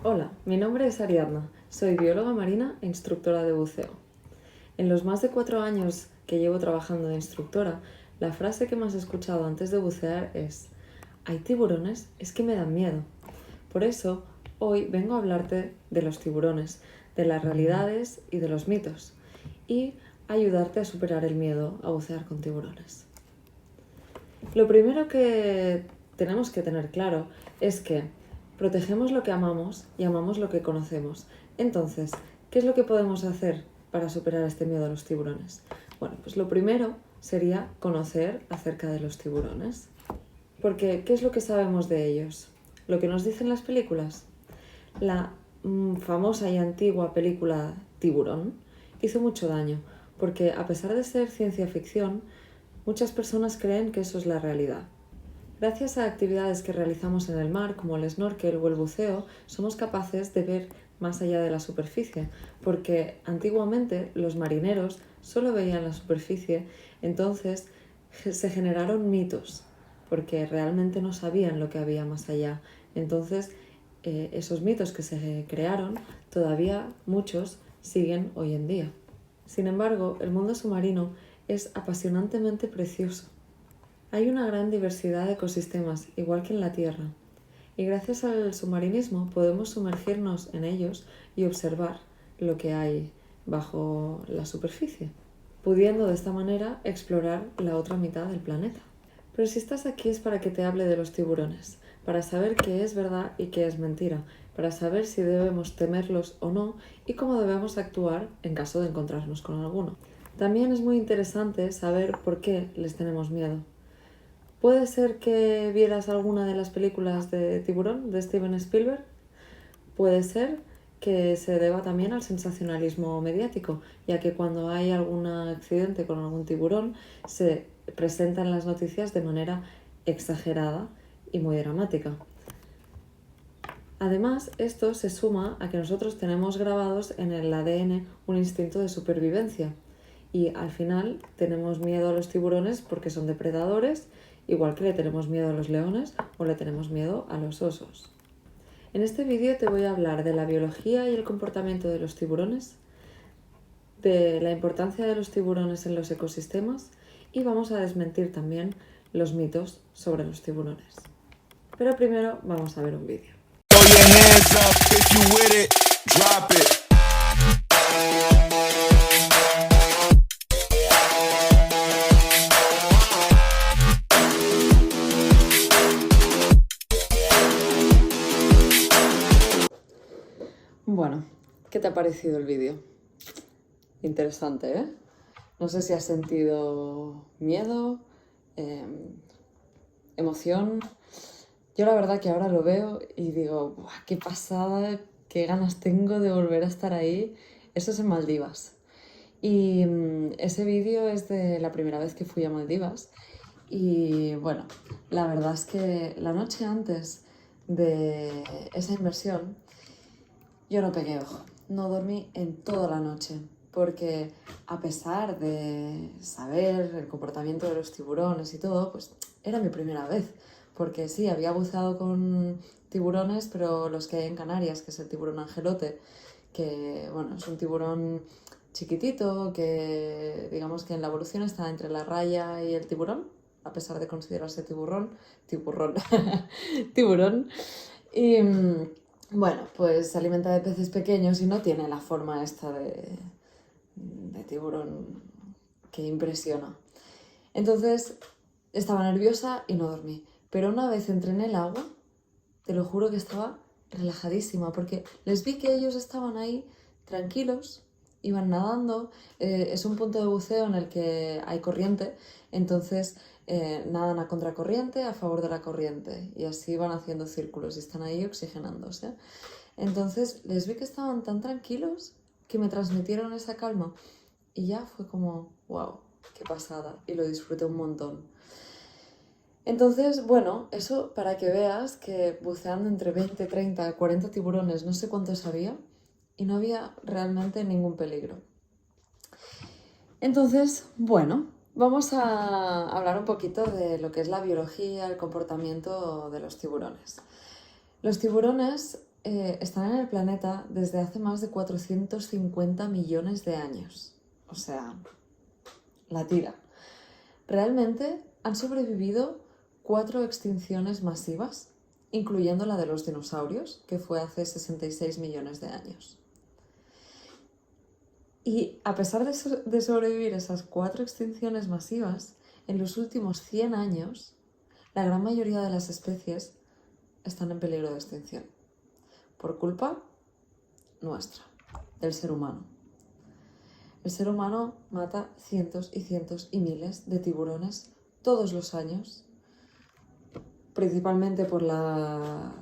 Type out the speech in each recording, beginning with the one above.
Hola, mi nombre es Ariadna, soy bióloga marina e instructora de buceo. En los más de 4 años que llevo trabajando de instructora, la frase que más he escuchado antes de bucear es: ¿hay tiburones? Es que me dan miedo. Por eso, hoy vengo a hablarte de los tiburones, de las realidades y de los mitos, y ayudarte a superar el miedo a bucear con tiburones. Lo primero que tenemos que tener claro es que protegemos lo que amamos y amamos lo que conocemos. Entonces, ¿qué es lo que podemos hacer para superar este miedo a los tiburones? Bueno, pues lo primero sería conocer acerca de los tiburones. Porque, ¿qué es lo que sabemos de ellos? ¿Lo que nos dicen las películas? La famosa y antigua película Tiburón hizo mucho daño, porque a pesar de ser ciencia ficción, muchas personas creen que eso es la realidad. Gracias a actividades que realizamos en el mar, como el snorkel o el buceo, somos capaces de ver más allá de la superficie, porque antiguamente los marineros solo veían la superficie, entonces se generaron mitos, porque realmente no sabían lo que había más allá. Entonces, esos mitos que se crearon, todavía muchos siguen hoy en día. Sin embargo, el mundo submarino es apasionantemente precioso. Hay una gran diversidad de ecosistemas, igual que en la Tierra, y gracias al submarinismo podemos sumergirnos en ellos y observar lo que hay bajo la superficie, pudiendo de esta manera explorar la otra mitad del planeta. Pero si estás aquí es para que te hable de los tiburones, para saber qué es verdad y qué es mentira, para saber si debemos temerlos o no y cómo debemos actuar en caso de encontrarnos con alguno. También es muy interesante saber por qué les tenemos miedo. ¿Puede ser que vieras alguna de las películas de Tiburón de Steven Spielberg? Puede ser que se deba también al sensacionalismo mediático, ya que cuando hay algún accidente con algún tiburón se presenta en las noticias de manera exagerada y muy dramática. Además, esto se suma a que nosotros tenemos grabados en el ADN un instinto de supervivencia y al final tenemos miedo a los tiburones porque son depredadores, igual que le tenemos miedo a los leones o le tenemos miedo a los osos. En este vídeo te voy a hablar de la biología y el comportamiento de los tiburones, de la importancia de los tiburones en los ecosistemas y vamos a desmentir también los mitos sobre los tiburones. Pero primero vamos a ver un vídeo. Bueno, ¿qué te ha parecido el vídeo? Interesante, ¿eh? No sé si has sentido miedo, emoción. Yo la verdad que ahora lo veo y digo, ¡buah, qué pasada! ¡Qué ganas tengo de volver a estar ahí! Eso es en Maldivas. Y ese vídeo es de la primera vez que fui a Maldivas. Y bueno, la verdad es que la noche antes de esa inversión yo no pegué ojo, no dormí en toda la noche, porque a pesar de saber el comportamiento de los tiburones y todo, pues era mi primera vez, porque sí, había buceado con tiburones, pero los que hay en Canarias, que es el tiburón angelote, que bueno, es un tiburón chiquitito, que digamos que en la evolución está entre la raya y el tiburón, a pesar de considerarse tiburón. Y bueno, pues se alimenta de peces pequeños y no tiene la forma esta de tiburón que impresiona. Entonces estaba nerviosa y no dormí. Pero una vez entré en el agua, te lo juro que estaba relajadísima, porque les vi que ellos estaban ahí tranquilos, iban nadando. Es un punto de buceo en el que hay corriente, entonces nadan a contracorriente, a favor de la corriente, y así van haciendo círculos y están ahí oxigenándose. Entonces les vi que estaban tan tranquilos que me transmitieron esa calma y ya fue como, wow, qué pasada, y lo disfruté un montón. Entonces, bueno, eso para que veas que buceando entre 20, 30, 40 tiburones, no sé cuántos había, y no había realmente ningún peligro. Entonces, bueno, vamos a hablar un poquito de lo que es la biología, el comportamiento de los tiburones. Los tiburones están en el planeta desde hace más de 450 millones de años. O sea, la tira. Realmente han sobrevivido 4 extinciones masivas, incluyendo la de los dinosaurios, que fue hace 66 millones de años. Y a pesar de sobrevivir esas 4 extinciones masivas, en los últimos 100 años, la gran mayoría de las especies están en peligro de extinción, por culpa nuestra, del ser humano. El ser humano mata cientos y cientos y miles de tiburones todos los años, principalmente por la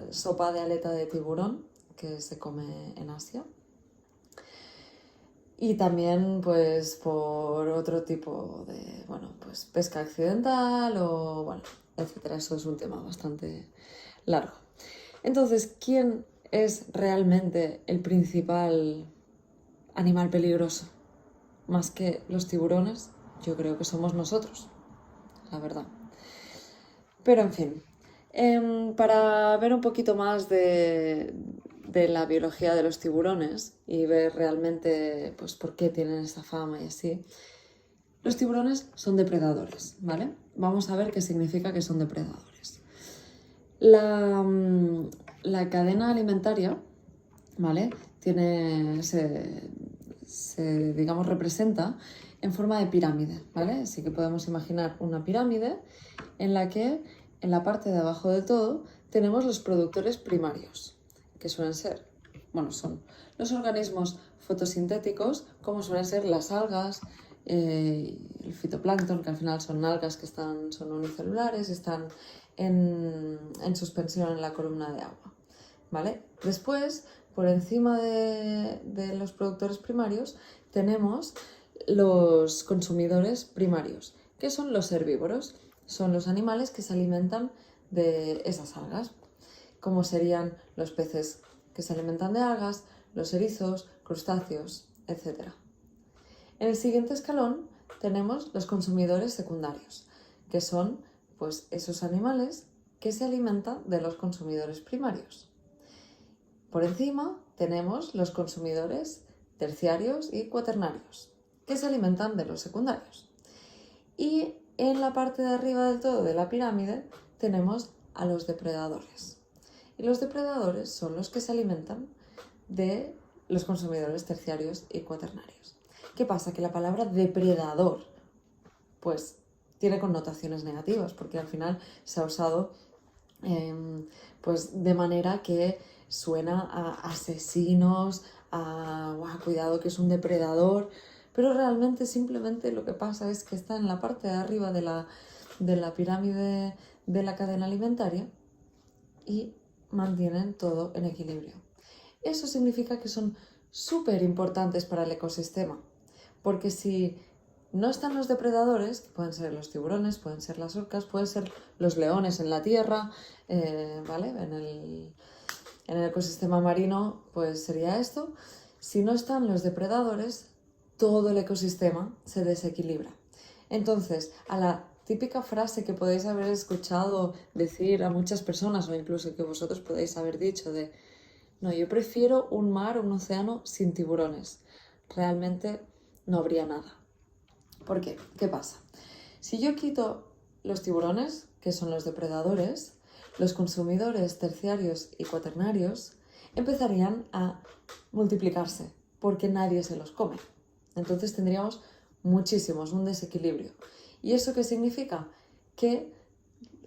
sopa de aleta de tiburón que se come en Asia. Y también pues por otro tipo de, pesca accidental o etcétera. Eso es un tema bastante largo. Entonces, ¿quién es realmente el principal animal peligroso? Más que los tiburones, yo creo que somos nosotros, la verdad. Pero en fin, para ver un poquito más de la biología de los tiburones y ver realmente pues, por qué tienen esta fama y así, los tiburones son depredadores, ¿vale? Vamos a ver qué significa que son depredadores. La cadena alimentaria, ¿vale? Se digamos, representa en forma de pirámide, ¿vale? Así que podemos imaginar una pirámide en la que en la parte de abajo de todo tenemos los productores primarios, que son los organismos fotosintéticos, como suelen ser las algas, el fitoplancton, que al final son algas que son unicelulares, están en suspensión en la columna de agua, ¿vale? Después, por encima de los productores primarios, tenemos los consumidores primarios, que son los herbívoros. Son los animales que se alimentan de esas algas, como serían los peces que se alimentan de algas, los erizos, crustáceos, etc. En el siguiente escalón tenemos los consumidores secundarios, que son pues, esos animales que se alimentan de los consumidores primarios. Por encima tenemos los consumidores terciarios y cuaternarios, que se alimentan de los secundarios. Y en la parte de arriba del todo de la pirámide tenemos a los depredadores. Y los depredadores son los que se alimentan de los consumidores terciarios y cuaternarios. ¿Qué pasa? Que la palabra depredador pues tiene connotaciones negativas, porque al final se ha usado pues de manera que suena a asesinos, cuidado que es un depredador, pero realmente simplemente lo que pasa es que está en la parte de arriba de la pirámide de la cadena alimentaria y mantienen todo en equilibrio. Eso significa que son súper importantes para el ecosistema, porque si no están los depredadores, que pueden ser los tiburones, pueden ser las orcas, pueden ser los leones en la tierra, ¿vale? En el ecosistema marino pues sería esto. Si no están los depredadores, todo el ecosistema se desequilibra. Entonces, a la típica frase que podéis haber escuchado decir a muchas personas, o incluso que vosotros podéis haber dicho de no, yo prefiero un mar o un océano sin tiburones, realmente no habría nada. ¿Por qué? ¿Qué pasa? Si yo quito los tiburones, que son los depredadores, los consumidores terciarios y cuaternarios empezarían a multiplicarse porque nadie se los come. Entonces tendríamos muchísimos, un desequilibrio. ¿Y eso qué significa? Que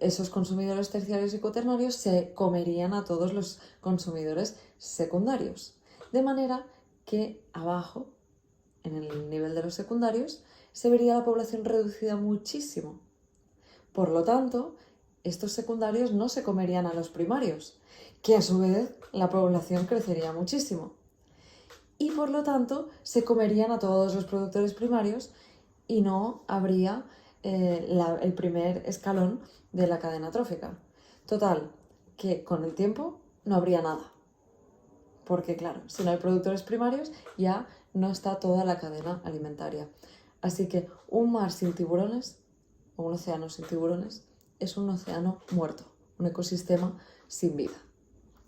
esos consumidores terciarios y cuaternarios se comerían a todos los consumidores secundarios. De manera que abajo, en el nivel de los secundarios, se vería la población reducida muchísimo. Por lo tanto, estos secundarios no se comerían a los primarios, que a su vez la población crecería muchísimo. Y por lo tanto, se comerían a todos los productores primarios y no habría el primer escalón de la cadena trófica. Total, que con el tiempo no habría nada. Porque claro, si no hay productores primarios, ya no está toda la cadena alimentaria. Así que un mar sin tiburones, o un océano sin tiburones, es un océano muerto, un ecosistema sin vida.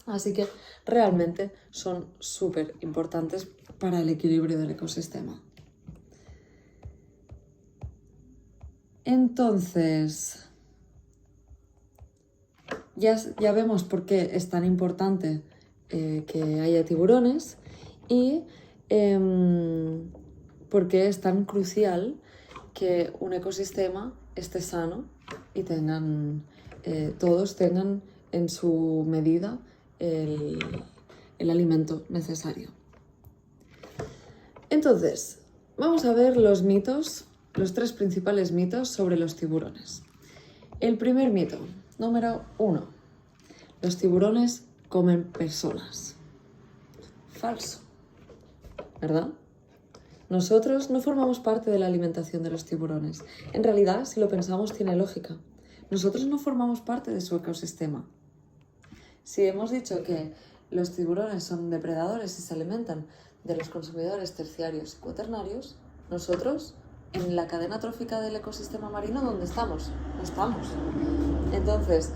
Así que realmente son súper importantes para el equilibrio del ecosistema. Entonces, ya vemos por qué es tan importante que haya tiburones y por qué es tan crucial que un ecosistema esté sano y todos tengan en su medida el alimento necesario. Entonces, vamos a ver los mitos, los 3 principales mitos sobre los tiburones. El primer mito, número 1. Los tiburones comen personas. Falso, ¿verdad? Nosotros no formamos parte de la alimentación de los tiburones. En realidad, si lo pensamos, tiene lógica. Nosotros no formamos parte de su ecosistema. Si hemos dicho que los tiburones son depredadores y se alimentan de los consumidores terciarios y cuaternarios, nosotros, en la cadena trófica del ecosistema marino, ¿dónde estamos? No estamos. Entonces,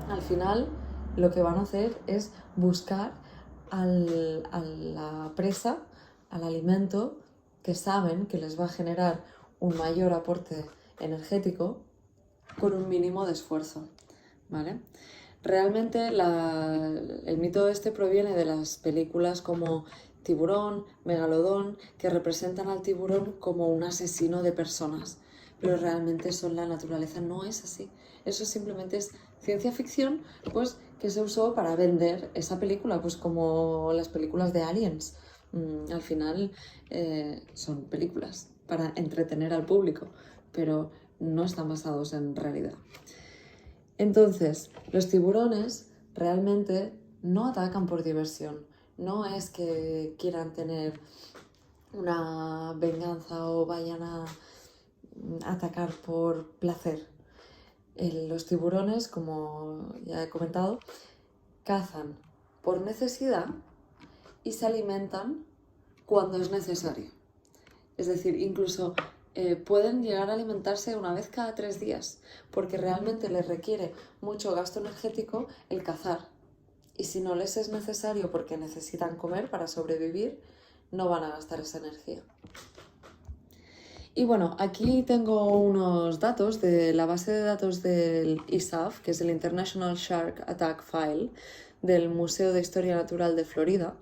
al final, lo que van a hacer es buscar a la presa, al alimento que saben que les va a generar un mayor aporte energético con un mínimo de esfuerzo, ¿vale? Realmente el mito este proviene de las películas como Tiburón, Megalodón, que representan al tiburón como un asesino de personas, pero realmente eso en la naturaleza no es así. Eso simplemente es ciencia ficción, pues, que se usó para vender esa película, pues como las películas de Aliens. Al final son películas para entretener al público, pero no están basados en realidad. Entonces, los tiburones realmente no atacan por diversión. No es que quieran tener una venganza o vayan a atacar por placer. Los tiburones, como ya he comentado, cazan por necesidad y se alimentan cuando es necesario. Es decir, incluso pueden llegar a alimentarse una vez cada 3 días, porque realmente les requiere mucho gasto energético el cazar. Y si no les es necesario porque necesitan comer para sobrevivir, no van a gastar esa energía. Y bueno, aquí tengo unos datos de la base de datos del ISAF, que es el International Shark Attack File, del Museo de Historia Natural de Florida,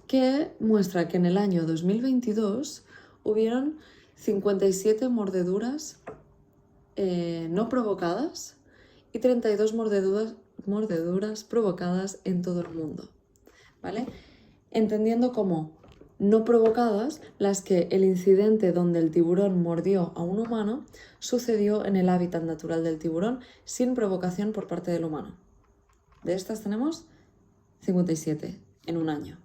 que muestra que en el año 2022 hubieron 57 mordeduras no provocadas y 32 mordeduras provocadas en todo el mundo, ¿vale? Entendiendo como no provocadas las que el incidente donde el tiburón mordió a un humano sucedió en el hábitat natural del tiburón sin provocación por parte del humano. De estas tenemos 57 en un año.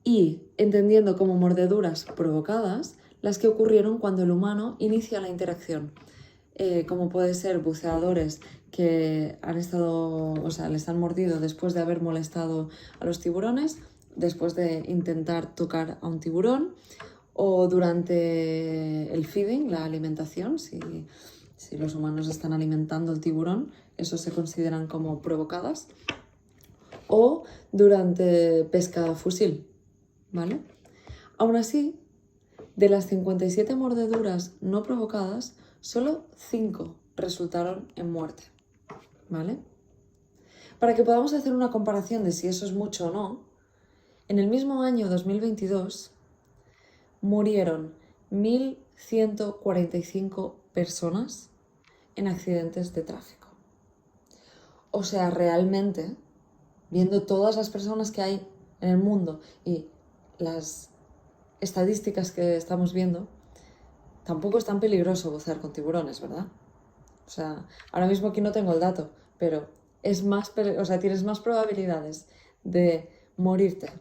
Y entendiendo como mordeduras provocadas las que ocurrieron cuando el humano inicia la interacción, como puede ser buceadores que les han mordido después de haber molestado a los tiburones, después de intentar tocar a un tiburón, o durante el feeding, la alimentación, si los humanos están alimentando al tiburón, eso se consideran como provocadas, o durante pesca a fusil, ¿vale? Aún así, de las 57 mordeduras no provocadas, solo 5 resultaron en muerte, ¿vale? Para que podamos hacer una comparación de si eso es mucho o no, en el mismo año 2022 murieron 1.145 personas en accidentes de tráfico. O sea, realmente, viendo todas las personas que hay en el mundo y las estadísticas que estamos viendo, tampoco es tan peligroso bucear con tiburones, ¿verdad? O sea, ahora mismo aquí no tengo el dato, pero tienes más probabilidades de morirte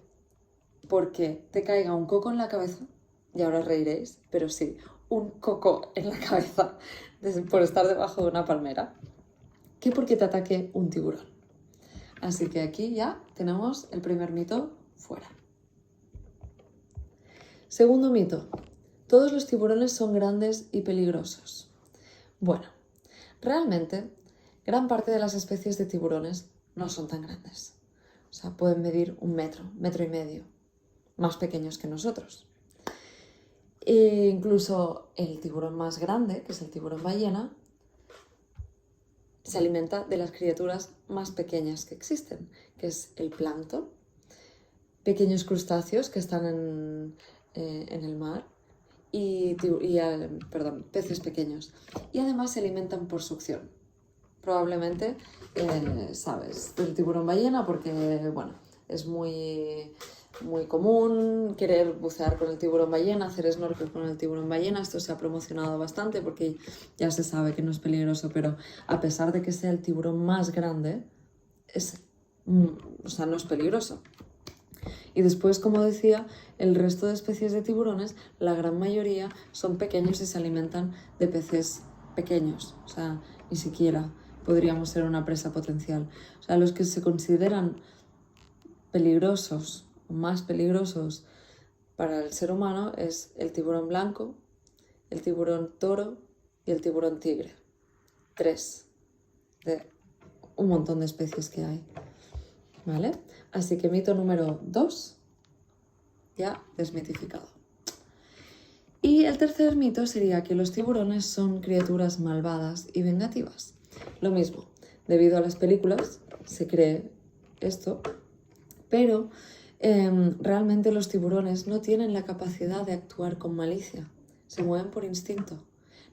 porque te caiga un coco en la cabeza, y ahora os reiréis, pero sí, un coco en la cabeza por estar debajo de una palmera, que porque te ataque un tiburón. Así que aquí ya tenemos el primer mito fuera. Segundo mito, todos los tiburones son grandes y peligrosos. Bueno, realmente, gran parte de las especies de tiburones no son tan grandes. O sea, pueden medir 1 metro, 1,5 metros, más pequeños que nosotros. E incluso el tiburón más grande, que es el tiburón ballena, se alimenta de las criaturas más pequeñas que existen, que es el plancton, pequeños crustáceos que están en el mar y peces pequeños. Y además se alimentan por succión. Probablemente sabes del tiburón ballena porque, bueno, es muy común querer bucear con el tiburón ballena, hacer snorkel con el tiburón ballena. Esto se ha promocionado bastante porque ya se sabe que no es peligroso, pero a pesar de que sea el tiburón más grande, no es peligroso. Y después, como decía, el resto de especies de tiburones, la gran mayoría son pequeños y se alimentan de peces pequeños. O sea, ni siquiera podríamos ser una presa potencial. O sea, los que se consideran peligrosos o más peligrosos para el ser humano es el tiburón blanco, el tiburón toro y el tiburón tigre. 3 de un montón de especies que hay. ¿Vale? Así que mito número 2 ya desmitificado. Y el tercer mito sería que los tiburones son criaturas malvadas y vengativas. Lo mismo, debido a las películas se cree esto, pero realmente los tiburones no tienen la capacidad de actuar con malicia, se mueven por instinto,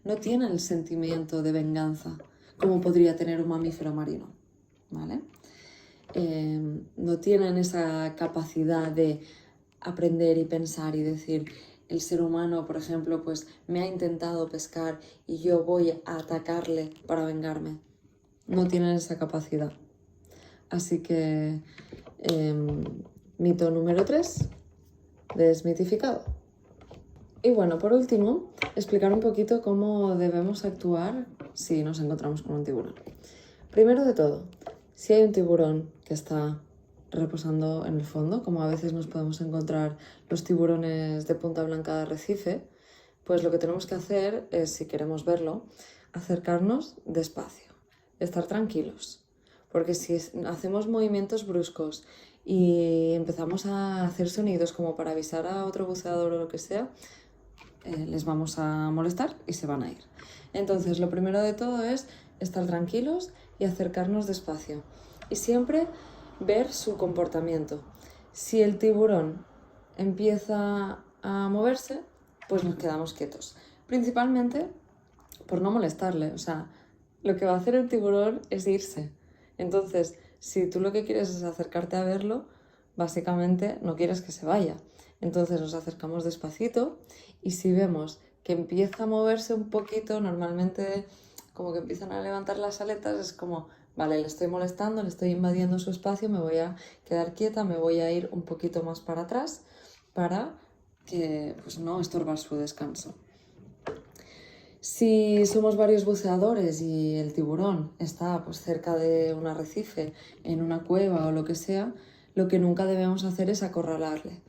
no tienen el sentimiento de venganza como podría tener un mamífero marino, ¿vale? No tienen esa capacidad de aprender y pensar y decir, el ser humano, por ejemplo, pues me ha intentado pescar y yo voy a atacarle para vengarme. No tienen esa capacidad. Así que mito número 3, desmitificado. Y bueno, por último, explicar un poquito cómo debemos actuar si nos encontramos con un tiburón. Primero de todo, si hay un tiburón que está reposando en el fondo, como a veces nos podemos encontrar los tiburones de punta blanca de arrecife, pues lo que tenemos que hacer es, si queremos verlo, acercarnos despacio, estar tranquilos, porque si hacemos movimientos bruscos y empezamos a hacer sonidos como para avisar a otro buceador o lo que sea, les vamos a molestar y se van a ir. Entonces, lo primero de todo es estar tranquilos y acercarnos despacio. Y siempre ver su comportamiento. Si el tiburón empieza a moverse, pues nos quedamos quietos. Principalmente por no molestarle. O sea, lo que va a hacer el tiburón es irse. Entonces, si tú lo que quieres es acercarte a verlo, básicamente no quieres que se vaya. Entonces nos acercamos despacito y si vemos que empieza a moverse un poquito, normalmente como que empiezan a levantar las aletas, es como, vale, le estoy molestando, le estoy invadiendo su espacio, me voy a quedar quieta, me voy a ir un poquito más para atrás para que, pues, no estorbar su descanso. Si somos varios buceadores y el tiburón está pues, cerca de un arrecife, en una cueva o lo que sea, lo que nunca debemos hacer es acorralarle,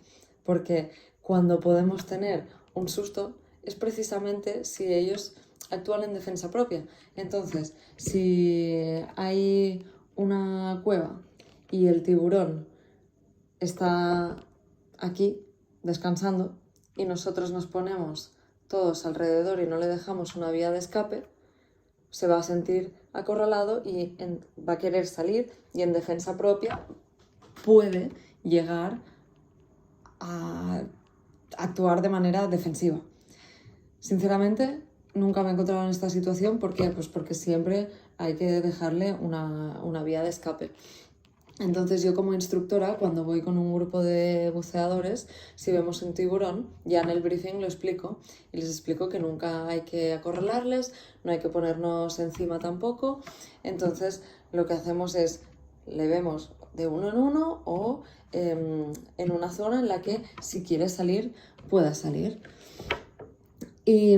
porque cuando podemos tener un susto es precisamente si ellos actúan en defensa propia. Entonces, si hay una cueva y el tiburón está aquí descansando y nosotros nos ponemos todos alrededor y no le dejamos una vía de escape, se va a sentir acorralado y va a querer salir y en defensa propia puede llegar a actuar de manera defensiva. Sinceramente, nunca me he encontrado en esta situación. ¿Por qué? Pues porque siempre hay que dejarle una vía de escape. Entonces yo como instructora, cuando voy con un grupo de buceadores, si vemos un tiburón, ya en el briefing lo explico y les explico que nunca hay que acorralarles, no hay que ponernos encima tampoco. Entonces lo que hacemos es, le vemos de uno en uno o en una zona en la que si quiere salir, pueda salir. Y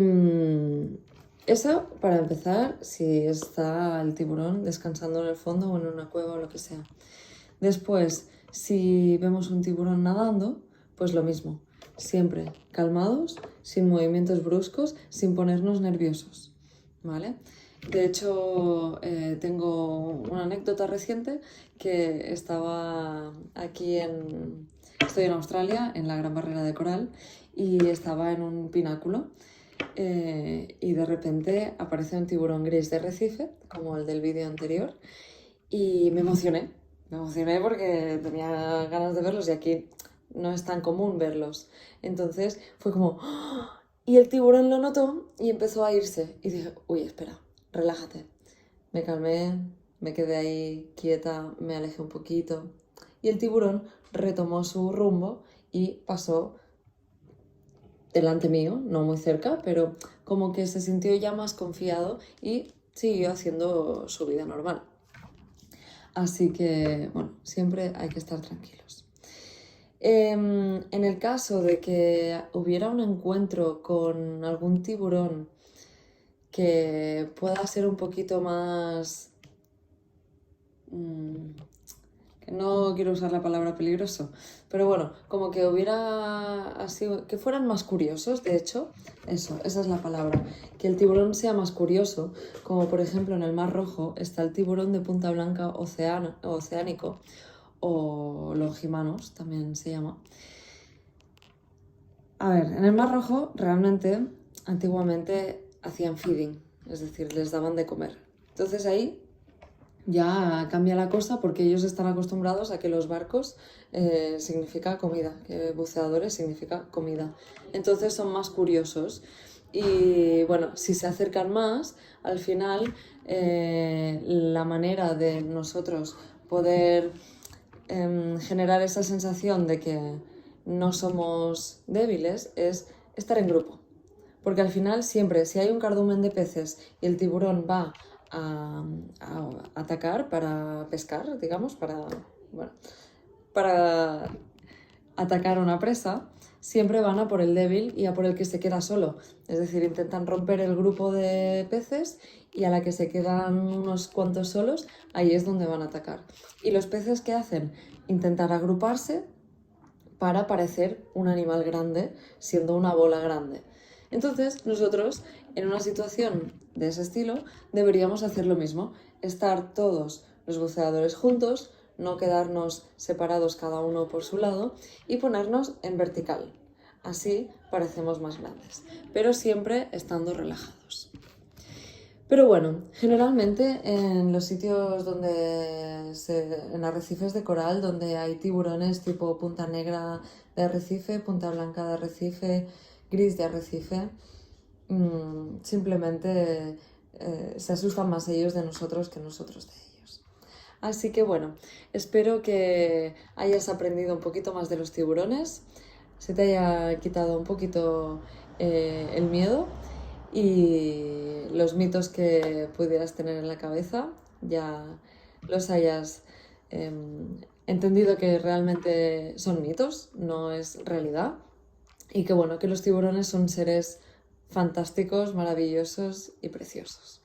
eso para empezar, si está el tiburón descansando en el fondo o en una cueva o lo que sea. Después, si vemos un tiburón nadando, pues lo mismo. Siempre calmados, sin movimientos bruscos, sin ponernos nerviosos, ¿vale? De hecho, tengo una anécdota reciente que estaba estoy en Australia, en la Gran Barrera de Coral, y estaba en un pináculo y de repente aparece un tiburón gris de arrecife, como el del vídeo anterior, y me emocioné. Me emocioné porque tenía ganas de verlos y aquí no es tan común verlos. Entonces fue como... ¡ah! Y el tiburón lo notó y empezó a irse. Y dije, uy, espera, relájate. Me calmé, me quedé ahí quieta, me alejé un poquito. Y el tiburón retomó su rumbo y pasó delante mío, no muy cerca, pero como que se sintió ya más confiado y siguió haciendo su vida normal. Así que, bueno, siempre hay que estar tranquilos. En el caso de que hubiera un encuentro con algún tiburón que pueda ser un poquito más... que no quiero usar la palabra peligroso, pero bueno, como que hubiera así, que fueran más curiosos, de hecho, esa es la palabra, que el tiburón sea más curioso, como por ejemplo en el Mar Rojo está el tiburón de punta blanca oceánico, o longimanos también se llama. A ver, en el Mar Rojo realmente, antiguamente hacían feeding, es decir, les daban de comer. Entonces ahí ya cambia la cosa porque ellos están acostumbrados a que los barcos significa comida, que buceadores significa comida. Entonces son más curiosos y bueno, si se acercan más, al final la manera de nosotros poder generar esa sensación de que no somos débiles es estar en grupo. Porque al final siempre, si hay un cardumen de peces y el tiburón va a atacar para pescar, digamos, para atacar a una presa, siempre van a por el débil y a por el que se queda solo. Es decir, intentan romper el grupo de peces y a la que se quedan unos cuantos solos, ahí es donde van a atacar. ¿Y los peces qué hacen? Intentar agruparse para parecer un animal grande, siendo una bola grande. Entonces, nosotros, en una situación de ese estilo, deberíamos hacer lo mismo, estar todos los buceadores juntos, no quedarnos separados cada uno por su lado y ponernos en vertical. Así parecemos más grandes, pero siempre estando relajados. Pero bueno, generalmente en los sitios en arrecifes de coral, donde hay tiburones tipo punta negra de arrecife, punta blanca de arrecife, gris de arrecife, simplemente se asustan más ellos de nosotros que nosotros de ellos. Así que bueno, espero que hayas aprendido un poquito más de los tiburones, se te haya quitado un poquito el miedo y los mitos que pudieras tener en la cabeza ya los hayas entendido que realmente son mitos, no es realidad, y que bueno, que los tiburones son seres fantásticos, maravillosos y preciosos.